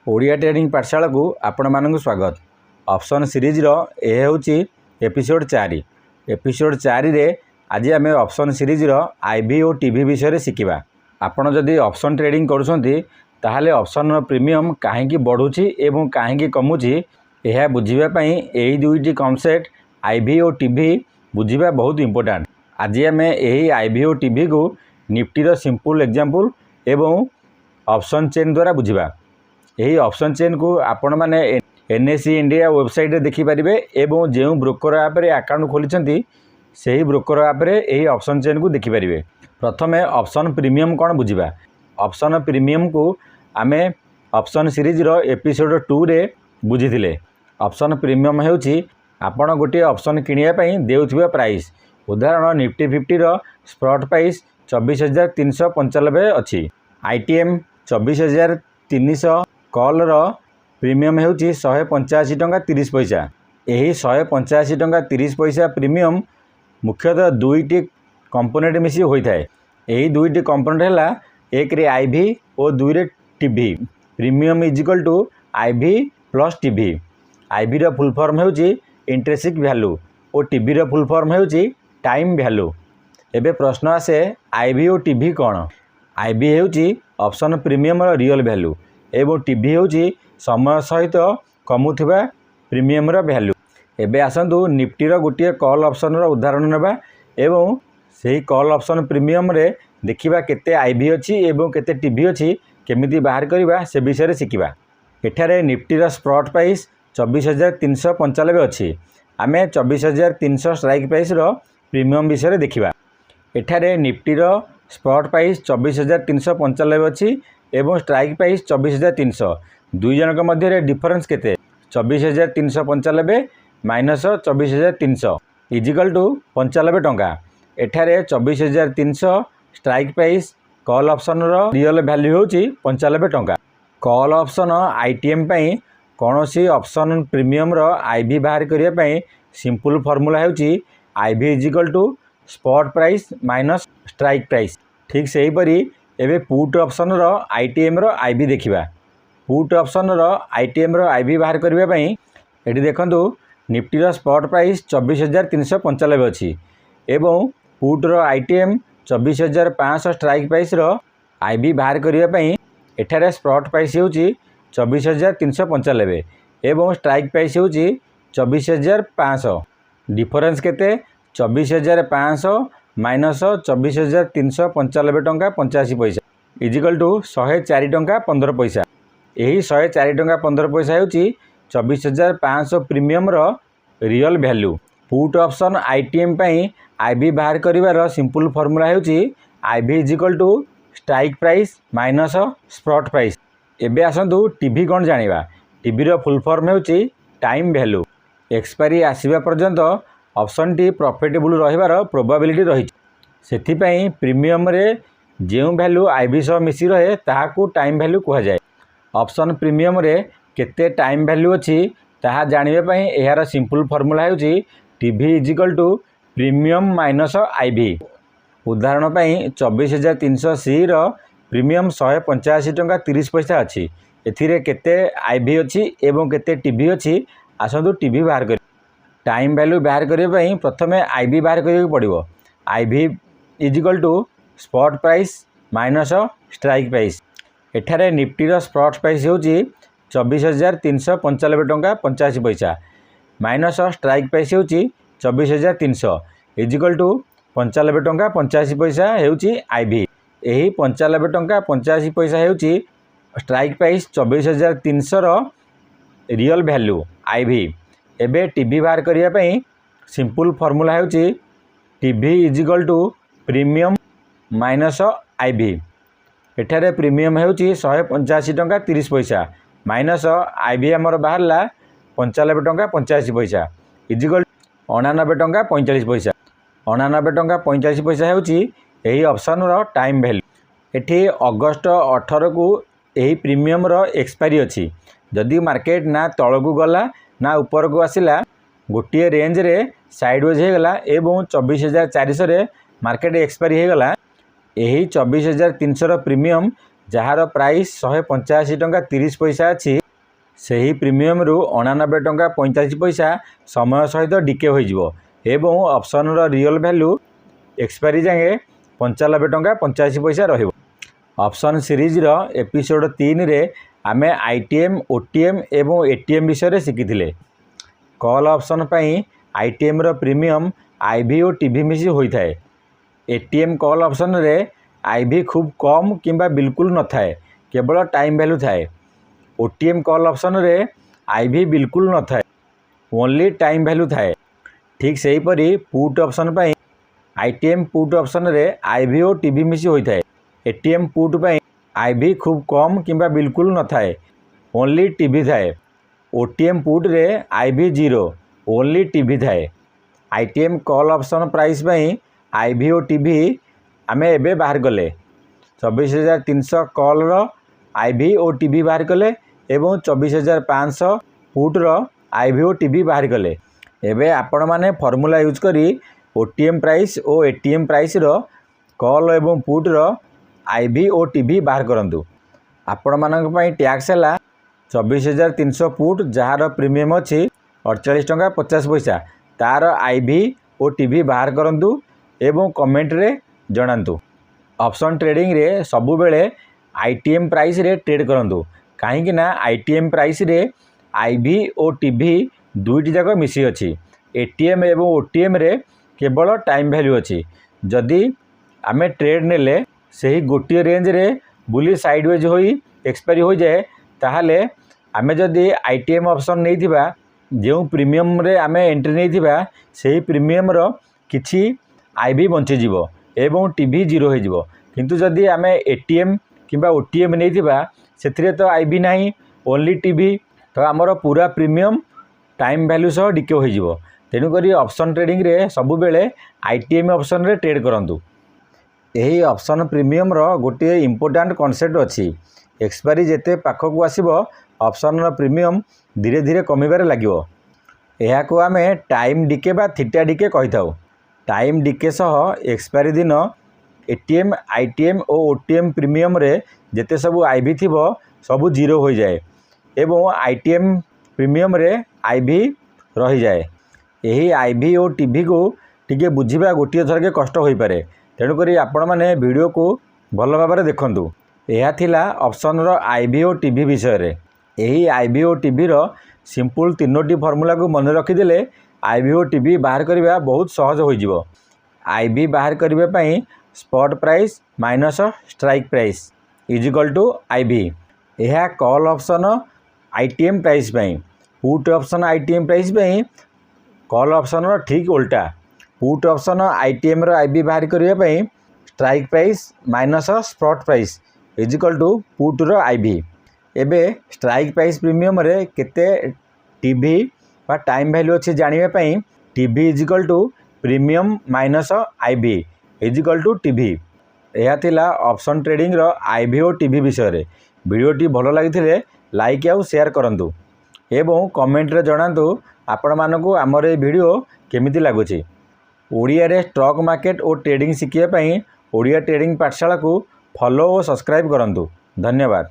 Odia trading पाठशाला को आपण मानक स्वागत। ऑप्शन सीरीज यह हूँ एपिसोड 4। एपिसोड 4 रे आज आम ऑप्शन सीरीज आईवी और टीवी विषय शिखा। आपण जदि ऑप्शन ट्रेडिंग करुँच ताहले ऑप्शन प्रीमियम कहीं बढ़ुची एवं कहीं कमुची यह बुझापी यही दुईटी कॉन्सेप्ट आईवी और टीवी बुझा बहुत इंपोर्टेंट। आज आम यही आईवी और टीवी को निफ्टी सिंपल एग्जांपल एवं ऑप्शन चेन द्वारा बुझा। यही ऑप्शन चेन को आपण मैंने एनएससी इंडिया वेबसाइट रे देखिपारे एवं जो ब्रोकर आप अकाउंट खोली से ब्रोकर आप यही ऑप्शन चेन को देखिपारे। प्रथमे ऑप्शन प्रीमियम कौन बुझा। ऑप्शन प्रीमियम को आम ऑप्शन सीरीज एपिसोड 2 रे बुझी। ऑप्शन प्रीमियम होची आपण गोटे ऑप्शन किनिया देउथिबा प्राइस। उदाहरण निफ्टी 50 स्पॉट प्राइस 24,395 अच्छी। आईटीएम 24,300 कॉल प्रीमियम होची 185 टंका 30 पैसा। यही 185 टंका 30 पैसा प्रीमियम मुख्यतः दुईटी कंपोनेंट मिसी होता है। यही दुईटी कंपोनेंट है एक रे आईवी और दुई रे TV. Premium is equal to IV plus TV. IV रो फुल फॉर्म होची इंट्रिंसिक वैल्यू और टीवी रो फुल फॉर्म होची टाइम वैल्यू। एबे प्रश्न आसे आईवी और टीवी कौन। आईवी होची ऑप्शन प्रीमियम रियल वैल्यू एवं टीवी होची समय सहित कमुथिबा प्रीमियम वैल्यू। एबे आसंतु निफ्टी गोटे कॉल ऑप्शन उदाहरण नेबा एवं सही कॉल ऑप्शन प्रीमियम रे देखिबा केते आईवी अच्छी एवं केते टीवी अच्छी केमिति बाहर करबा से विषय शिखा। एठारे निफ्टी स्पॉट प्राइस 24,395 अच्छी। आमे 24,300 स्ट्राइक प्राइस प्रीमियम विषय देखिबा। एठारे निफ्टी स्पॉट प्राइस 24,395 अच्छी एवं स्ट्राइक प्राइस 24,300। दुई जनक मध्य डिफरेंस केते 24,395 माइनस 24,300 इजिकल टू 95 टंका। एठारे 24,300 strike price call option real value होची 95 टंका। कॉल ऑप्शन आईटीएम पई कौनसी ऑप्शन प्रीमियम आईवी बाहर करिया पई सिंपल फार्मूला होची IV is equal to spot price minus strike price. ठीक से हीपरी एबे पुट ऑप्शन आईटीएम आईवी देखिबा। पुट ऑप्शन आईटीएम आईवी बाहर करबा पई एठी देखंतु निफ्टी स्पॉट प्राइस 24,395 अच्छी एवं put ITM 24,500 strike price IV बाहर करबा पई एठारे स्पॉट प्राइस होची 24,395 एवं स्ट्राइक प्राइस होची 24,500। डिफरेंस केते 24,500 माइनस 24,395 टंका 85 पैसा इजिकल टू 104 टंका 15 पैसा। यही 104 टंका 15 पैसा होची 24,500 premium real value. Put option ITM पई आईवी बाहर करिवार सिंपल फार्मूला होची IV is equal to strike price minus spot price. एबे आसंतु टीवी कौन जानिबा। टीवी रो फुल फॉर्म होची टाइम वैल्यू। एक्सपायरी आसीबा पर्यंत ऑप्शन टी प्रॉफिटेबल रहिबार प्रोबेबिलिटी रही। सेथिपई प्रीमियम रे जो वैल्यू आईवी सह मिसी रहे ताहाकू टाइम वैल्यू कहा जाए। ऑप्शन प्रीमियम रे केते टाइम वैल्यू अच्छी ताहा जानिबा पई एहार सिंपल फार्मूला होची TV is equal to premium minus IV. उदाहरण पई 24,300 सी प्रीमियम 185 टंका 30 पैसा अच्छी। एथिरे केते आईवी अच्छी एवं केते टीवी अच्छी आसंतु टीवी बाहर कर। टाइम वैल्यू बाहर करने प्रथमे आईवी बाहर करिया पड़िबो। IV is equal to spot price minus strike price. एठारे निफ्टी स्पॉट प्राइस होची 24,395 टंका 85 पैसा माइनस स्ट्राइक प्राइस होची 24,300 इजिकल टू 95 टंका 85 पैसा होची आईवी। यही 95 टंका 85 पैसा होची strike price 24,300 real value IV. एबे टीवी बाहर करिया पई सिंपल फार्मूला होची TV is equal to premium minus IV. एठारे प्रीमियम होची 185 टंका 30 पैसा माइनस आईवी हमर बाहरला 95 टंका 85 पैसा इजिकल 99 टंका 45 पैसा। 99 टंका 45 पैसा होची यही ऑप्शन टाइम वैल्यू। एठी अगस्त 18 को यही प्रीमियम एक्सपायरी अच्छी। जदि मार्केट ना तळकू गला ना ऊपर को आसिला गोटे रेंज रे साइडवेज होगला एवं 24,400 मार्केट एक्सपायरी होगला यही 24,300 प्रीमियम जार प्राइस 185 टंका 30 पैसा अच्छी सही प्रीमियम रु 89 टंका 45 पैसा समय सहित डिके हो ऑप्शन रो रियल वैल्यू एक्सपायरी जाए 95 टंका 85 पैसा रहिबो। ऑप्शन सीरीज रो एपिसोड 3 रे आमे आईटीएम ओटीएम एवं एटीएम विषय शिखिथिले। कॉल ऑप्शन पई आईटीएम रो प्रीमियम आईवी और टीवी मिसी होता है। एटीएम कॉल ऑप्शन रे आईवी खूब कम किंबा बिल्कुल न थाए, केवल टाइम वैल्यू थाए। ओटीएम कॉल ऑप्शन रे आईवी बिल्कुल न थाए, ओनली टाइम वैल्यू थाए। ठीक सही परी पुट ऑप्शन पई आईटीएम पुट ऑप्शन रे आईवी और टीवी मिसी होता है। एटीएम पुट पई आईवी खूब कम किंबा बिल्कुल न थाए, ओनली टीवी थाए। ओटीएम पुट रे आईवी 0, ओनली टीवी थाए। आईटीएम कॉल ऑप्शन प्राइस पई आईवी और टीवी आमे एबे बाहर कले 24,300 कॉल रो आईवी और टीवी बाहर कले एवं 24,500 पुट रो आईवी और टीवी बाहर कले। एबे आपण माने फॉर्मूला यूज करी ओटीएम प्राइस और एटीएम प्राइस रो कॉल एवं पुट रो आईवी और टीवी बाहर करंतु। आपण मानक पई टैक्स हला 24,300 पुट जार प्रीमियम अछि 48 टंका 50 पैसा तार आईवी और टीवी बाहर करंतु एवं कमेंट रे जणांतु। ऑप्शन ट्रेडिंग रे सबु बेले आईटीएम प्राइस रे ट्रेड करंतु, काहेकि ना आईटीएम प्राइस रे आईवी और टीवी दुईटी जाक मिसी अछि। एटीएम एवं ओटीएम रे केवल टाइम वैल्यू अछि। जदि आमे ट्रेड नेले सही गोटे रेंज रे बुली साइडवेज होई एक्सपायरी हो जाए ताहले आमे जदि आईटीएम ऑप्शन नहीं थिबा जो प्रीमियम रे आमे एंट्री नहीं थिबा सही प्रीमियम रो किछि आईवी बंची जीवो एवं टीवी 0 हो जीवो। किंतु जदि आमे एटीएम किंबा ओटीएम नहीं थिबा सेथिरे तो आईवी नहीं, ओनली टीवी, तो आमर पूरा प्रीमियम टाइम वैल्यू सह डिके हो जीवो। तेणु करी ऑप्शन ट्रेडिंग रे सबु बेले आईटीएम ऑप्शन रे ट्रेड करंतु। यही ऑप्शन प्रीमियम रो गोटे इंपोर्टेंट कॉन्सेप्ट अछि। एक्सपायरी जेते पाखकु आसीबो ऑप्शन रो प्रीमियम धीरे धीरे कमिबारे लागिवो। एहाको आमे टाइम डिके बा थीटा डिके कहिथाउ। टाइम डिके सह एक्सपायरी दिन एटीएम आईटीएम और ओटीएम प्रीमियम रे जेते सबु आईवी थिबो सबु 0 हो जाए एवं आईटीएम प्रीमियम रे आईवी रही जाए। यही आईवी और टीवी को टिके बुझिबा गोटे थरके कष्ट होई पारे। तेणुक आपण मैंने वीडियो को भल भाव देखंतु। यह थिला ऑप्शन रो आईवी और टीवी विषय रे। यही आईवी और टीवी रो सिंपल 3टी फॉर्मूला को मन रखिदेले आईवी और टीवी बाहर करबा बहुत सहज हो जिवो। आईवी बाहर करबा पई spot price minus strike price is equal to IV. यह कॉल ऑप्शन आईटीएम प्राइस पई, पुट ऑप्शन आईटीएम प्राइस पई, कॉल ऑप्शन रो ठीक उल्टा। पुट ऑप्शन आईटीएम रो आईवी बाहर करबा पई strike price minus spot price is equal to put रो आईवी। एबे स्ट्राइक प्राइस प्रीमियम रे केते टीवी बा टाइम वैल्यू अच्छे जानिबा पई TV is equal to premium minus IV is equal to TV. यह थिला ऑप्शन ट्रेडिंग रो आईवी और टीवी विषय रे। वीडियोटी भल लागिथिले लाइक आउ शेयर करंतु एवं कमेंट रे जणांतु आपण मानकु हमर ए वीडियो केमिति लागुची। ओडिया रे स्टॉक मार्केट और ट्रेडिंग शिखिया पई ओडिया ट्रेडिंग पाठशाला को फॉलो और सब्सक्राइब करंतु। धन्यवाद।